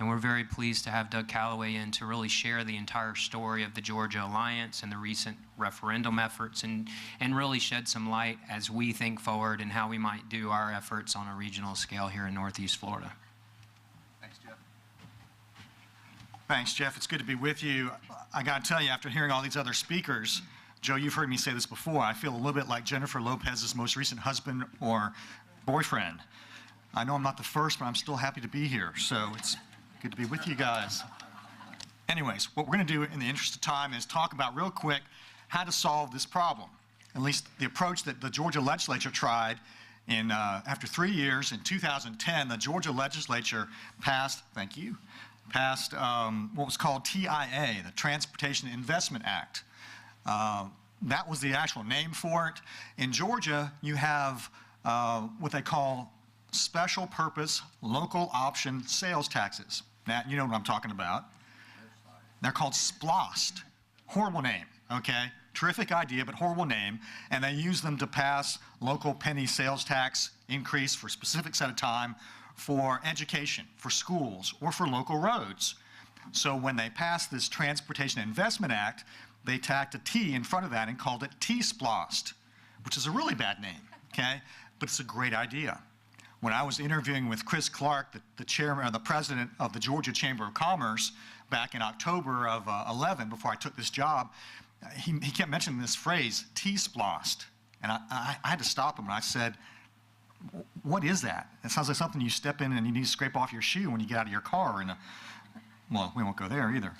And we're very pleased to have Doug Callaway in to really share the entire story of the Georgia Alliance and the recent referendum efforts, and really shed some light as we think forward and how we might do our efforts on a regional scale here in Northeast Florida. Thanks, Jeff. Thanks, Jeff. It's good to be with you. I got to tell you, after hearing all these other speakers, Joe, you've heard me say this before, I feel a little bit like Jennifer Lopez's most recent husband or boyfriend. I know I'm not the first, but I'm still happy to be here, so it's good to be with you guys. Anyways, what we're going to do in the interest of time is talk about real quick how to solve this problem. At least the approach that the Georgia legislature tried in, after 3 years, in 2010, the Georgia legislature passed, thank you, passed what was called TIA, the Transportation Investment Act. That was the actual name for it. In Georgia, you have what they call special purpose local option sales taxes. Now, you know what I'm talking about. They're called SPLOST. Horrible name, okay? Terrific idea, but horrible name. And they use them to pass local penny sales tax increase for a specific set of time for education, for schools, or for local roads. So when they passed this Transportation Investment Act, they tacked a T in front of that and called it T-SPLOST, which is a really bad name, okay? But it's a great idea. When I was interviewing with Chris Clark, the chairman or the president of the Georgia Chamber of Commerce back in October of 11, before I took this job, he kept mentioning this phrase, T-SPLOST. And I had to stop him, and I said, what is that? It sounds like something you step in and you need to scrape off your shoe when you get out of your car. And well, we won't go there either.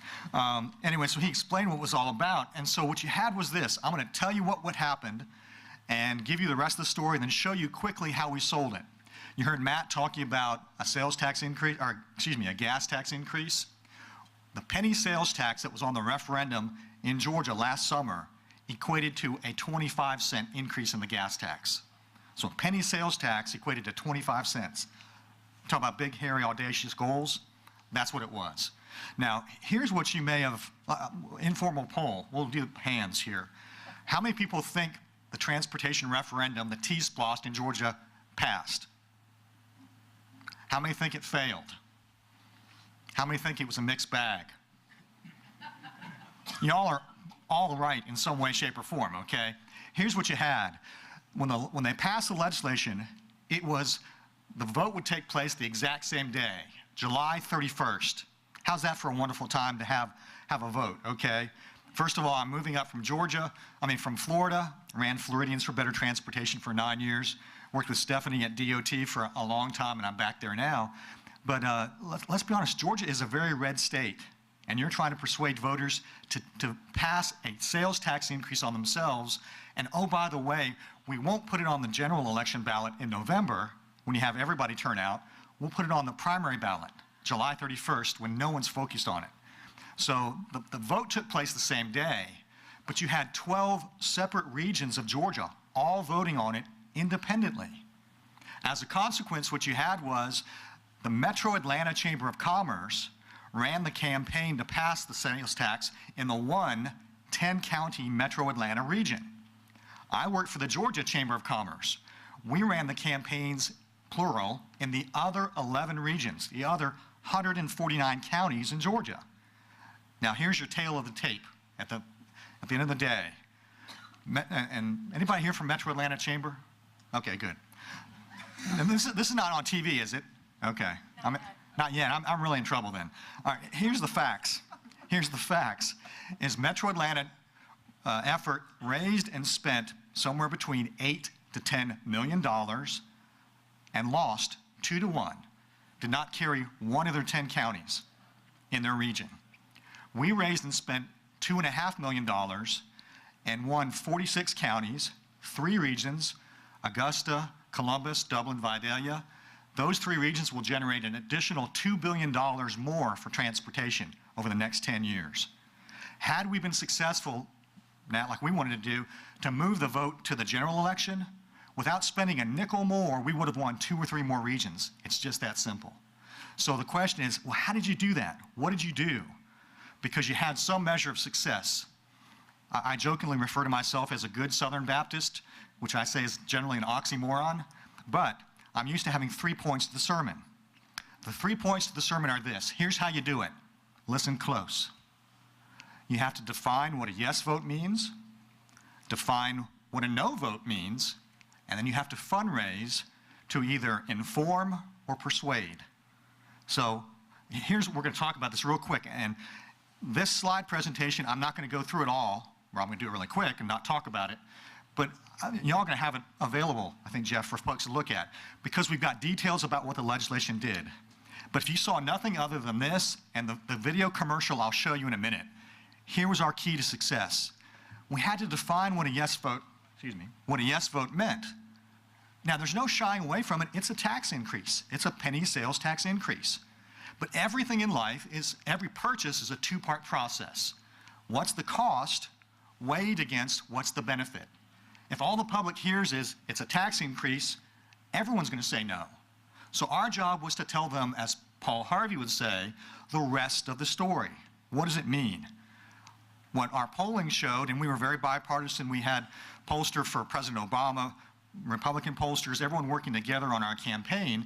Anyway, so he explained what it was all about. And so what you had was this. I'm going to tell you what happened and give you the rest of the story, and then show you quickly how we sold it. You heard Matt talking about a sales tax increase, or excuse me, a gas tax increase. The penny sales tax that was on the referendum in Georgia last summer equated to a 25-cent increase in the gas tax. So a penny sales tax equated to 25 cents. Talk about big, hairy, audacious goals. That's what it was. Now, here's what you may have, informal poll. We'll do hands here. How many people think the transportation referendum, the T-SPLOST in Georgia, passed? How many think it failed? How many think it was a mixed bag? Y'all are all right in some way, shape, or form, okay? Here's what you had. When they passed the legislation, it was, the vote would take place the exact same day, July 31st. How's that for a wonderful time to have a vote, okay? First of all, I'm moving up from from Florida, ran Floridians for Better Transportation for 9 years, worked with Stephanie at DOT for a long time, and I'm back there now. But let's be honest, Georgia is a very red state, and you're trying to persuade voters to pass a sales tax increase on themselves. And oh, by the way, we won't put it on the general election ballot in November when you have everybody turn out. We'll put it on the primary ballot, July 31st, when no one's focused on it. So the vote took place the same day, but you had 12 separate regions of Georgia all voting on it independently. As a consequence, what you had was the Metro Atlanta Chamber of Commerce ran the campaign to pass the sales tax in the 10-county Metro Atlanta region. I worked for the Georgia Chamber of Commerce. We ran the campaigns, plural, in the other 11 regions, the other 149 counties in Georgia. Now here's your tail of the tape at the end of the day. And anybody here from Metro Atlanta Chamber? Okay, good. And this is not on TV, is it? Okay. Not yet. I'm really in trouble then. All right, here's the facts. Here's the facts. Is Metro Atlanta effort raised and spent somewhere between $8 to $10 million and lost 2-1. Did not carry one of their 10 counties in their region. We raised and spent $2.5 million and won 46 counties, 3 regions, Augusta, Columbus, Dublin, Vidalia. Those 3 regions will generate an additional $2 billion more for transportation over the next 10 years. Had we been successful, now like we wanted to do, to move the vote to the general election, without spending a nickel more, we would have won 2 or 3 more regions. It's just that simple. So the question is, well, how did you do that? What did you do? Because you had some measure of success. I jokingly refer to myself as a good Southern Baptist, which I say is generally an oxymoron, but I'm used to having 3 points to the sermon. The 3 points to the sermon are this. Here's how you do it. Listen close. You have to define what a yes vote means, define what a no vote means, and then you have to fundraise to either inform or persuade. So we're going to talk about this real quick. And this slide presentation, I'm not going to go through it all, or I'm going to do it really quick and not talk about it. But y'all are going to have it available, I think, Jeff, for folks to look at, because we've got details about what the legislation did. But if you saw nothing other than this and the video commercial I'll show you in a minute, here was our key to success. We had to define what a yes vote, what a yes vote meant. Now, there's no shying away from it. It's a tax increase. It's a penny sales tax increase. But everything in life every purchase is a two-part process. What's the cost weighed against what's the benefit? If all the public hears is it's a tax increase, everyone's going to say no. So our job was to tell them, as Paul Harvey would say, the rest of the story. What does it mean? What our polling showed, and we were very bipartisan, we had pollster for President Obama, Republican pollsters, everyone working together on our campaign.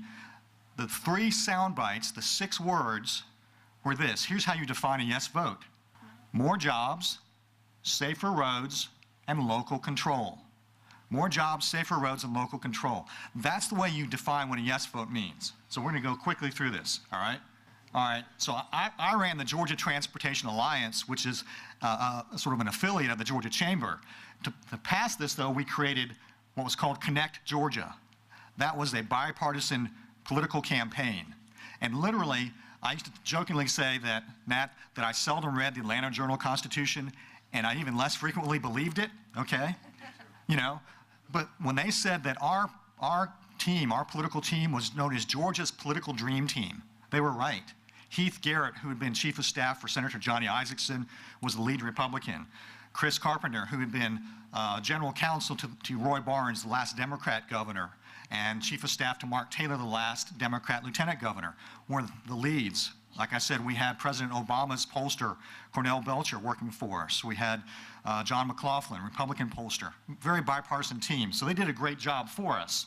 The 3 sound bites, the 6 words, were this. Here's how you define a yes vote. More jobs, safer roads, and local control. More jobs, safer roads, and local control. That's the way you define what a yes vote means. So we're going to go quickly through this, all right? All right, so I ran the Georgia Transportation Alliance, which is sort of an affiliate of the Georgia Chamber. To pass this, though, we created what was called Connect Georgia. That was a bipartisan political campaign. And literally, I used to jokingly say that, Matt, that I seldom read the Atlanta Journal-Constitution, and I even less frequently believed it, okay? You know, but when they said that our team, our political team, was known as Georgia's political dream team, they were right. Heath Garrett, who had been chief of staff for Senator Johnny Isakson, was the lead Republican. Chris Carpenter, who had been general counsel to Roy Barnes, the last Democrat governor, and chief of staff to Mark Taylor, the last Democrat lieutenant governor, were the leads. Like I said, we had President Obama's pollster, Cornell Belcher, working for us. We had John McLaughlin, Republican pollster. Very bipartisan team. So they did a great job for us.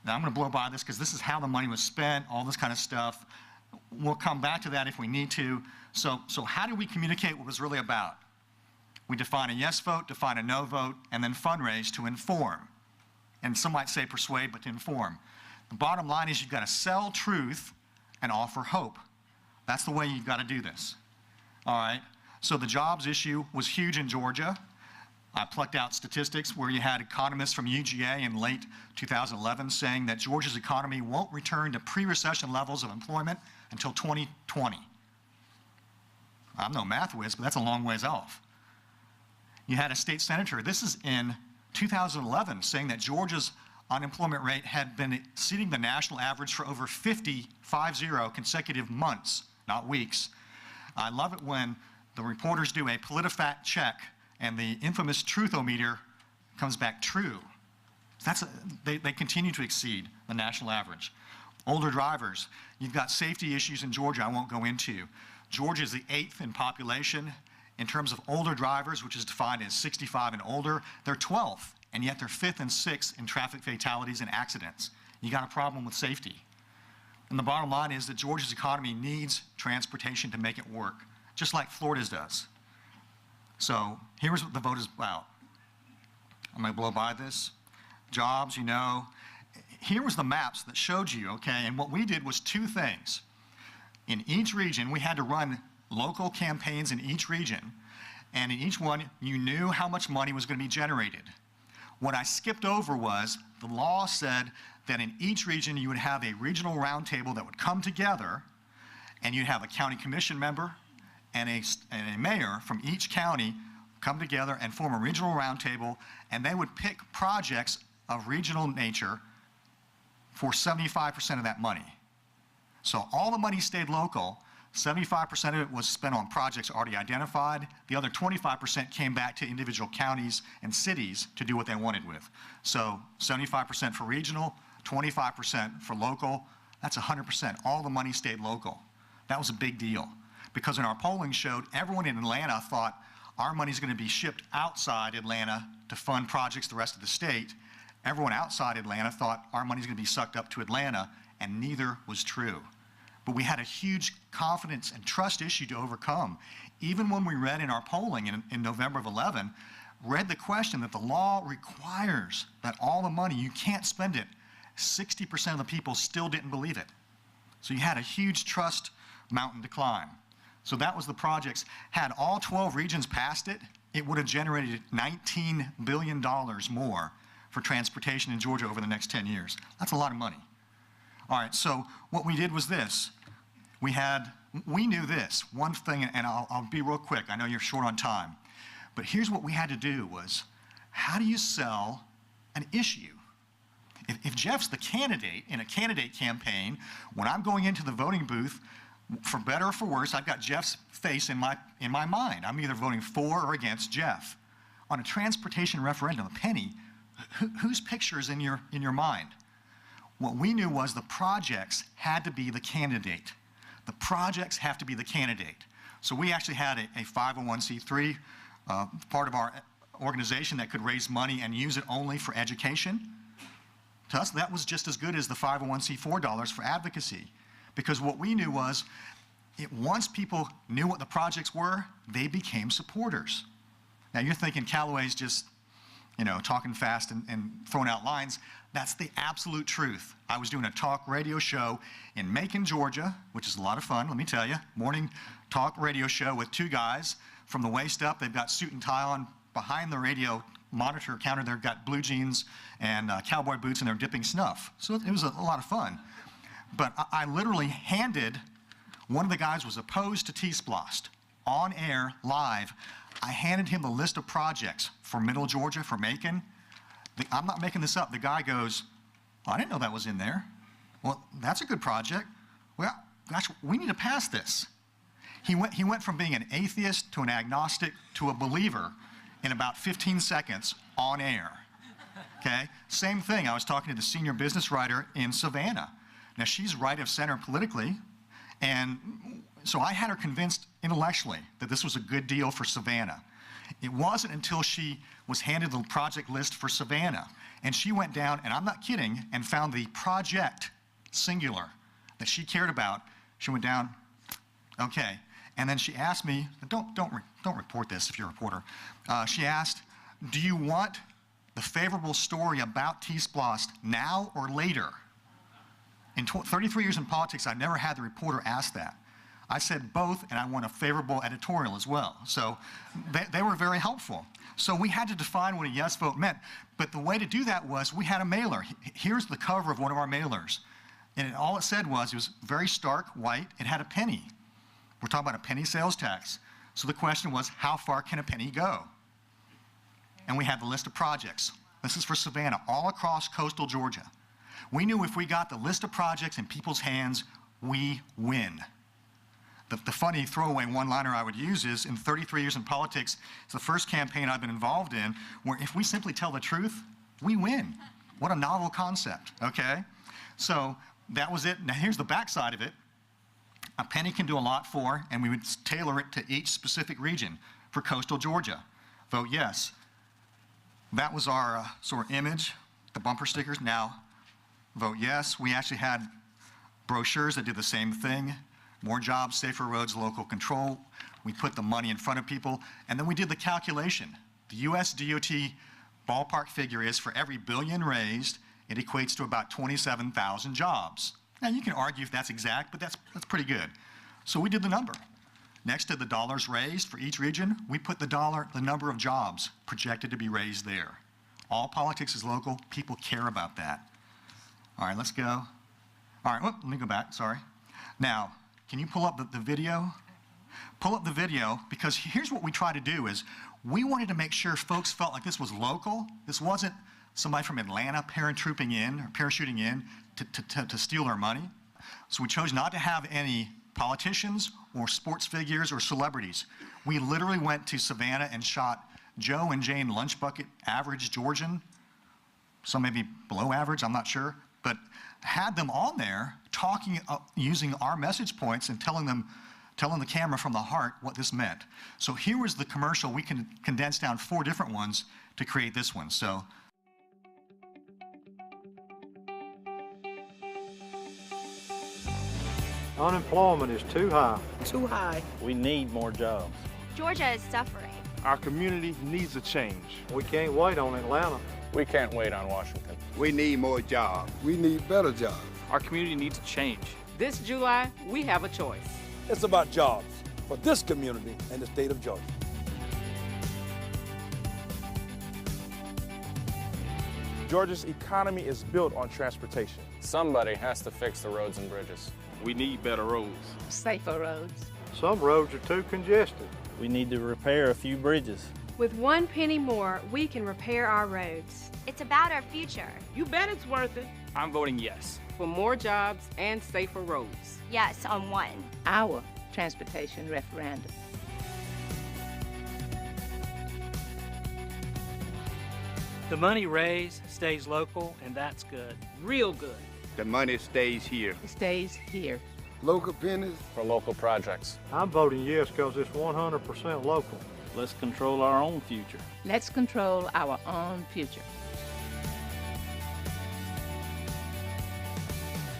Now, I'm going to blow by this because this is how the money was spent, all this kind of stuff. We'll come back to that if we need to. So how do we communicate what it was really about? We define a yes vote, define a no vote, and then fundraise to inform. And some might say persuade, but to inform. The bottom line is you've got to sell truth and offer hope. That's the way you've got to do this. All right? So the jobs issue was huge in Georgia. I plucked out statistics where you had economists from UGA in late 2011 saying that Georgia's economy won't return to pre-recession levels of employment until 2020. I'm no math whiz, but that's a long ways off. You had a state senator, this is in 2011, saying that Georgia's unemployment rate had been exceeding the national average for over 50 consecutive months, not weeks. I love it when the reporters do a PolitiFact check and the infamous truthometer comes back true. They continue to exceed the national average. Older drivers, you've got safety issues in Georgia I won't go into. Georgia is the 8th in population. In terms of older drivers, which is defined as 65 and older, they're 12th, and yet they're 5th and 6th in traffic fatalities and accidents. You got a problem with safety. And the bottom line is that Georgia's economy needs transportation to make it work, just like Florida's does. So here's what the vote is about. I'm going to blow by this. Jobs, you know. Here was the maps that showed you, okay, and what we did was 2 things. In each region, we had to run local campaigns in each region, and in each one, you knew how much money was going to be generated. What I skipped over was the law said that in each region, you would have a regional roundtable that would come together, and you'd have a county commission member and a mayor from each county come together and form a regional roundtable, and they would pick projects of regional nature for 75% of that money. So all the money stayed local. 75% of it was spent on projects already identified. The other 25% came back to individual counties and cities to do what they wanted with. So 75% for regional, 25% for local. That's 100%. All the money stayed local. That was a big deal because in our polling showed everyone in Atlanta thought our money's going to be shipped outside Atlanta to fund projects the rest of the state. Everyone outside Atlanta thought our money's going to be sucked up to Atlanta and neither was true. But we had a huge confidence and trust issue to overcome. Even when we read in our polling in November of 11, read the question that the law requires that all the money, you can't spend it, 60% of the people still didn't believe it. So you had a huge trust mountain to climb. So that was the projects. Had all 12 regions passed it, it would have generated $19 billion more for transportation in Georgia over the next 10 years. That's a lot of money. All right, so what we did was this. We knew this, one thing, and I'll be real quick. I know you're short on time. But here's what we had to do was, how do you sell an issue? If Jeff's the candidate in a candidate campaign, when I'm going into the voting booth, for better or for worse, I've got Jeff's face in my mind. I'm either voting for or against Jeff. On a transportation referendum, a penny, whose picture is in your mind? What we knew was the projects had to be the candidate. The projects have to be the candidate. So we actually had a 501c3 part of our organization that could raise money and use it only for education. To us, that was just as good as the 501c4 dollars for advocacy. Because what we knew was, once people knew what the projects were, they became supporters. Now you're thinking Callaway's just, talking fast and throwing out lines. That's the absolute truth. I was doing a talk radio show in Macon, Georgia, which is a lot of fun, let me tell you. Morning talk radio show with two guys from the waist up. They've got suit and tie on. Behind the radio monitor counter, they've got blue jeans and cowboy boots, and they're dipping snuff. So it was a lot of fun. But I literally handed, one of the guys was opposed to T-Splost, on air, live. I handed him the list of projects for Middle Georgia, for Macon. I'm not making this up. The guy goes, oh, I didn't know that was in there. Well, that's a good project. Well, gosh, we need to pass this. He went from being an atheist to an agnostic to a believer in about 15 seconds on air. Okay? Same thing. I was talking to the senior business writer in Savannah. Now, she's right of center politically, and so I had her convinced intellectually that this was a good deal for Savannah. It wasn't until she was handed the project list for Savannah, and she went down, and I'm not kidding, and found the project, singular, that she cared about. She went down, okay. And then she asked me, don't report this if you're a reporter. She asked, do you want the favorable story about T-Splost now or later? In 33 years in politics, I've never had the reporter ask that. I said both, and I want a favorable editorial as well. So they were very helpful. So we had to define what a yes vote meant. But the way to do that was we had a mailer. Here's the cover of one of our mailers. And all it said was, it was very stark white. It had a penny. We're talking about a penny sales tax. So the question was, how far can a penny go? And we had the list of projects. This is for Savannah, all across coastal Georgia. We knew if we got the list of projects in people's hands, we win. The funny throwaway one-liner I would use is, in 33 years in politics, it's the first campaign I've been involved in where if we simply tell the truth, we win. What a novel concept, okay? So that was it. Now here's the backside of it. A penny can do a lot for, and we would tailor it to each specific region. For coastal Georgia, vote yes. That was our sort of image, the bumper stickers. Now, vote yes. We actually had brochures that did the same thing. More jobs, safer roads, local control. We put the money in front of people, and then we did the calculation. The US DOT ballpark figure is, for every billion raised, it equates to about 27,000 jobs. Now, you can argue if that's exact, but that's pretty good. So we did the number. Next to the dollars raised for each region, we put the number of jobs projected to be raised there. All politics is local. People care about that. All right, let's go. All right, let me go back, sorry. Now, can you pull up the video? Pull up the video, because here's what we try to do is, we wanted to make sure folks felt like this was local. This wasn't somebody from Atlanta paratrooping in or parachuting in to steal our money. So we chose not to have any politicians or sports figures or celebrities. We literally went to Savannah and shot Joe and Jane Lunch Bucket, average Georgian, some maybe below average, I'm not sure, but had them on there talking, using our message points and telling the camera from the heart what this meant. So here was the commercial. We can condense down 4 different ones to create this one. So Unemployment is too high. Too high. We need more jobs. Georgia is suffering. Our community needs a change. We can't wait on Atlanta. We can't wait on Washington. We need more jobs. We need better jobs. Our community needs a change. This July, we have a choice. It's about jobs for this community and the state of Georgia. Georgia's economy is built on transportation. Somebody has to fix the roads and bridges. We need better roads. Safer roads. Some roads are too congested. We need to repair a few bridges. With 1 penny more, we can repair our roads. It's about our future. You bet it's worth it. I'm voting yes. For more jobs and safer roads. Yes, on one. Our transportation referendum. The money raised stays local, and that's good. Real good. The money stays here. It stays here. Local pennies. For local projects. I'm voting yes because it's 100% local. Let's control our own future. Let's control our own future.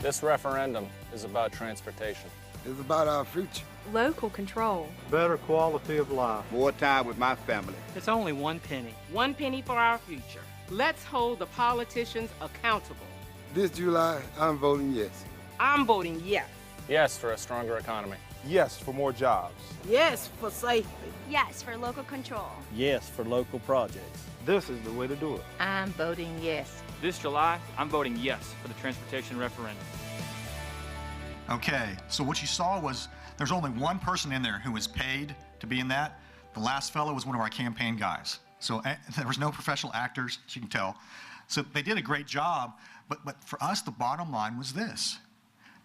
This referendum is about transportation. It's about our future. Local control. Better quality of life. More time with my family. It's only 1 penny. 1 penny for our future. Let's hold the politicians accountable. This July, I'm voting yes. I'm voting yes. Yes for a stronger economy. Yes for more jobs. Yes for safety. Yes, for local control. Yes for local projects. This is the way to do it. I'm voting yes. This July, I'm voting yes for the transportation referendum. Okay, so what you saw was there's only one person in there who was paid to be in that. The last fellow was one of our campaign guys. So there was no professional actors, as you can tell. So they did a great job, but for us, the bottom line was this.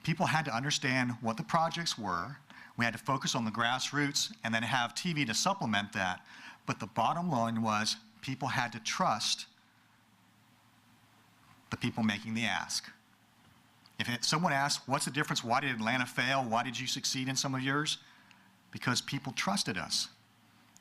People had to understand what the projects were. We had to focus on the grassroots and then have TV to supplement that. But the bottom line was people had to trust the people making the ask. If someone asked, what's the difference? Why did Atlanta fail? Why did you succeed in some of yours? Because people trusted us.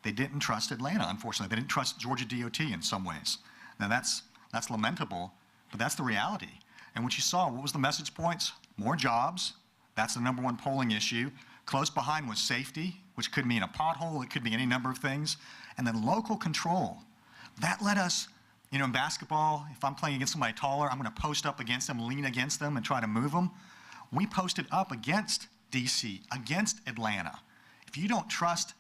They didn't trust Atlanta, unfortunately. They didn't trust Georgia DOT in some ways. Now that's lamentable, but that's the reality. And what you saw, what was the message points? More jobs. That's the #1 polling issue. Close behind was safety, which could mean a pothole. It could be any number of things. And then local control. That let us, you know, in basketball, if I'm playing against somebody taller, I'm going to post up against them, lean against them, and try to move them. We posted up against D.C., against Atlanta. If you don't trust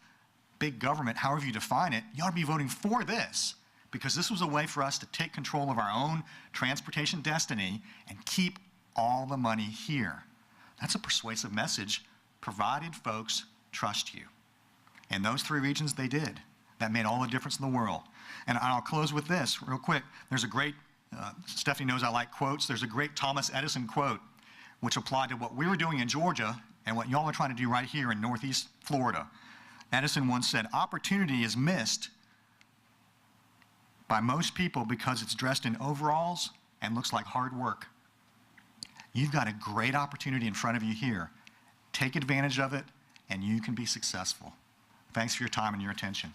big government, however you define it, you ought to be voting for this, because this was a way for us to take control of our own transportation destiny and keep all the money here. That's a persuasive message, provided folks trust you. In those 3 regions, they did. That made all the difference in the world. And I'll close with this real quick. There's a great, Stephanie knows I like quotes, there's a great Thomas Edison quote which applied to what we were doing in Georgia and what y'all are trying to do right here in Northeast Florida. Edison once said, opportunity is missed by most people because it's dressed in overalls and looks like hard work. You've got a great opportunity in front of you here. Take advantage of it, and you can be successful. Thanks for your time and your attention.